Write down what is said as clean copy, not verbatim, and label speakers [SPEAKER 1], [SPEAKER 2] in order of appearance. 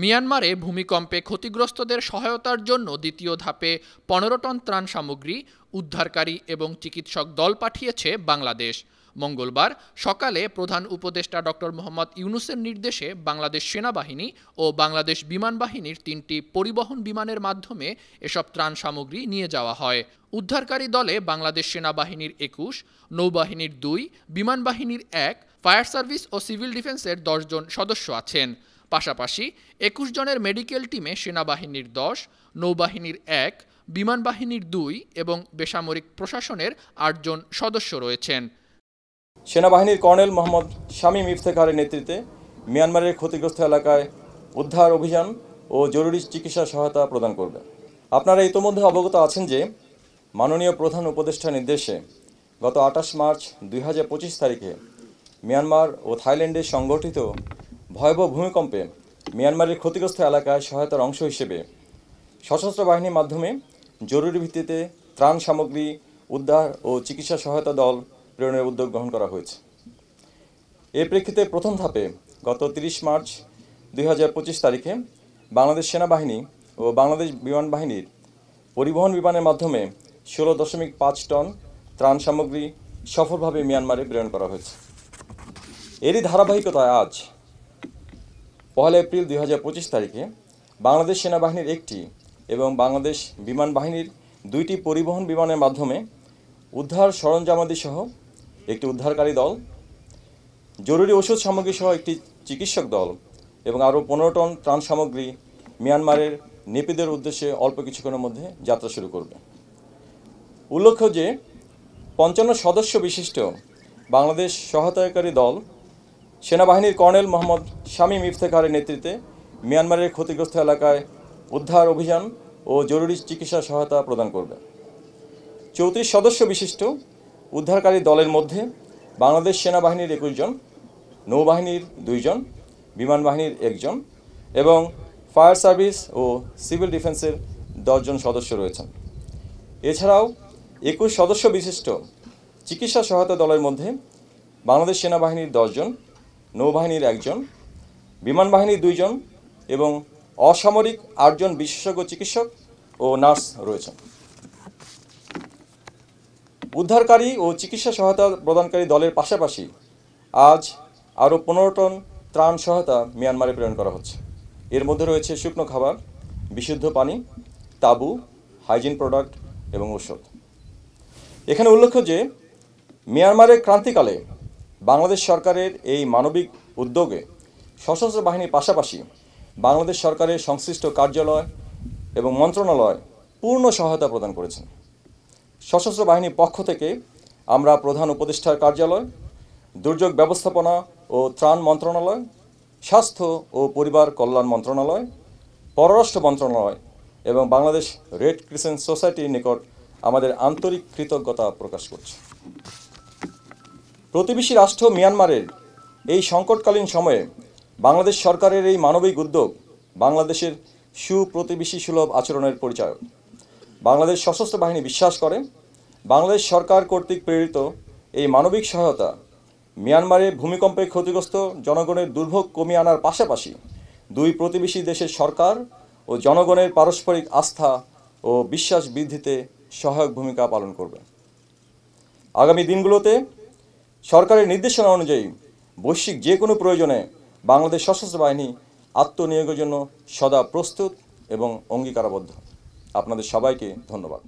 [SPEAKER 1] মিয়ানমারে ভূমিকম্পে ক্ষতিগ্রস্তদের সহায়তার জন্য দ্বিতীয় ধাপে ১৫ টন ত্রাণ সামগ্রী, উদ্ধারকারী এবং চিকিৎসক দল পাঠিয়েছে বাংলাদেশ। মঙ্গলবার সকালে প্রধান উপদেষ্টা ডক্টর মোহাম্মদ ইউনূসের নির্দেশে বাংলাদেশ সেনাবাহিনী ও বাংলাদেশ বিমান বাহিনীর ৩টি পরিবহন বিমানের মাধ্যমে এসব ত্রাণ সামগ্রী নিয়ে যাওয়া হয়। উদ্ধারকারী দলে বাংলাদেশ সেনাবাহিনীর ২১, নৌবাহিনীর ২, বিমান বাহিনীর ১, ফায়ার সার্ভিস ও সিভিল ডিফেন্সের ১০ জন সদস্য আছেন। পাশাপাশি ২১ জনের মেডিকেল টিমে সেনাবাহিনীর ১০, নৌবাহিনীর ১, বিমান বাহিনীর ২ এবং বেসামরিক প্রশাসনের ৮ জন সদস্য রয়েছেন।
[SPEAKER 2] সেনাবাহিনীর কর্নেল মোহাম্মদ শামীম ইফতেখারের নেতৃত্বে মিয়ানমারের ক্ষতিগ্রস্ত এলাকায় উদ্ধার অভিযান ও জরুরি চিকিৎসা সহায়তা প্রদান করবে। আপনারা ইতোমধ্যে অবগত আছেন যে মাননীয় প্রধান উপদেষ্টার নির্দেশে গত ২৮ মার্চ ২০২৫ তারিখে মিয়ানমার ও থাইল্যান্ডে সংঘটিত ভয়াবহ ভূমিকম্পে মিয়ানমারের ক্ষতিগ্রস্ত এলাকায় সহায়তার অংশ হিসেবে সশস্ত্র বাহিনীর মাধ্যমে জরুরি ভিত্তিতে ত্রাণ সামগ্রী, উদ্ধার ও চিকিৎসা সহায়তা দল প্রেরণের উদ্যোগ গ্রহণ করা হয়েছে। এর প্রেক্ষিতে প্রথম ধাপে গত ৩০ মার্চ ২০২৫ তারিখে বাংলাদেশ সেনাবাহিনী ও বাংলাদেশ বিমান বাহিনীর পরিবহন বিমানের মাধ্যমে ১৬.৫ টন ত্রাণ সামগ্রী সফলভাবে মিয়ানমারে প্রেরণ করা হয়েছে। এরই ধারাবাহিকতায় আজ ১ এপ্রিল ২০২৫ তারিখে বাংলাদেশ সেনাবাহিনীর ১টি এবং বাংলাদেশ বিমান বাহিনীর ২টি পরিবহন বিমানের মাধ্যমে উদ্ধার সরঞ্জামাদি সহ একটি উদ্ধারকারী দল, জরুরি ওষুধ সামগ্রী সহ একটি চিকিৎসক দল এবং আরও ১৫ টন ত্রাণ সামগ্রী মিয়ানমারের নেপিদের উদ্দেশ্যে অল্প কিছুক্ষণের মধ্যে যাত্রা শুরু করবে। উল্লেখ্য যে ৫৫ সদস্য বিশিষ্ট বাংলাদেশ সহায়তাকারী দল সেনাবাহিনীর কর্নেল মোহাম্মদ শামীম ইফতেখারের নেতৃত্বে মিয়ানমারের ক্ষতিগ্রস্ত এলাকায় উদ্ধার অভিযান ও জরুরি চিকিৎসা সহায়তা প্রদান করবে। ৩৪ সদস্য বিশিষ্ট উদ্ধারকারী দলের মধ্যে বাংলাদেশ সেনাবাহিনীর ২১ জন, নৌবাহিনীর ২ জন, বিমান বাহিনীর ১ জন এবং ফায়ার সার্ভিস ও সিভিল ডিফেন্সের ১০ জন সদস্য রয়েছেন। এছাড়াও ২১ সদস্য বিশিষ্ট চিকিৎসা সহায়তা দলের মধ্যে বাংলাদেশ সেনাবাহিনীর ১০ জন, নৌবাহিনীর ১ জন, বিমান বাহিনীর ২ জন এবং অসামরিক ৮ জন বিশেষজ্ঞ চিকিৎসক ও নার্স রয়েছেন। উদ্ধারকারী ও চিকিৎসা সহায়তা প্রদানকারী দলের পাশাপাশি আজ আরও ১৫ টন ত্রাণ সহায়তা মিয়ানমারে প্রেরণ করা হচ্ছে। এর মধ্যে রয়েছে শুকনো খাবার, বিশুদ্ধ পানি, তাঁবু, হাইজিন প্রোডাক্ট এবং ঔষধ। এখানে উল্লেখ্য যে মিয়ানমারের ক্রান্তিকালে বাংলাদেশ সরকারের এই মানবিক উদ্যোগে সশস্ত্র বাহিনীর পাশাপাশি বাংলাদেশ সরকারের সংশ্লিষ্ট কার্যালয় এবং মন্ত্রণালয় পূর্ণ সহায়তা প্রদান করেছেন। সশস্ত্র বাহিনীর পক্ষ থেকে আমরা প্রধান উপদেষ্টার কার্যালয়, দুর্যোগ ব্যবস্থাপনা ও ত্রাণ মন্ত্রণালয়, স্বাস্থ্য ও পরিবার কল্যাণ মন্ত্রণালয়, পররাষ্ট্র মন্ত্রণালয় এবং বাংলাদেশ রেড ক্রিসেন্ট সোসাইটির নিকট আমাদের আন্তরিক কৃতজ্ঞতা প্রকাশ করছি। প্রতিবেশী রাষ্ট্র মিয়ানমারের এই সংকটকালীন সময়ে বাংলাদেশ সরকারের এই মানবিক উদ্যোগ বাংলাদেশের সুপ্রতিবেশী সুলভ আচরণের পরিচায়ক। বাংলাদেশ সশস্ত্র বাহিনী বিশ্বাস করে বাংলাদেশ সরকার কর্তৃক প্রেরিত এই মানবিক সহায়তা মিয়ানমারে ভূমিকম্পে ক্ষতিগ্রস্ত জনগণের দুর্ভোগ কমিয়ে আনার পাশাপাশি দুই প্রতিবেশী দেশের সরকার ও জনগণের পারস্পরিক আস্থা ও বিশ্বাস বৃদ্ধিতে সহায়ক ভূমিকা পালন করবে। আগামী দিনগুলোতে সরকারের নির্দেশনা অনুযায়ী বৈশ্বিক যে কোনো প্রয়োজনে বাংলাদেশ সশস্ত্র বাহিনী আত্মনিয়োগের জন্য সদা প্রস্তুত এবং অঙ্গীকারাবদ্ধ। আপনাদের সবাইকে ধন্যবাদ।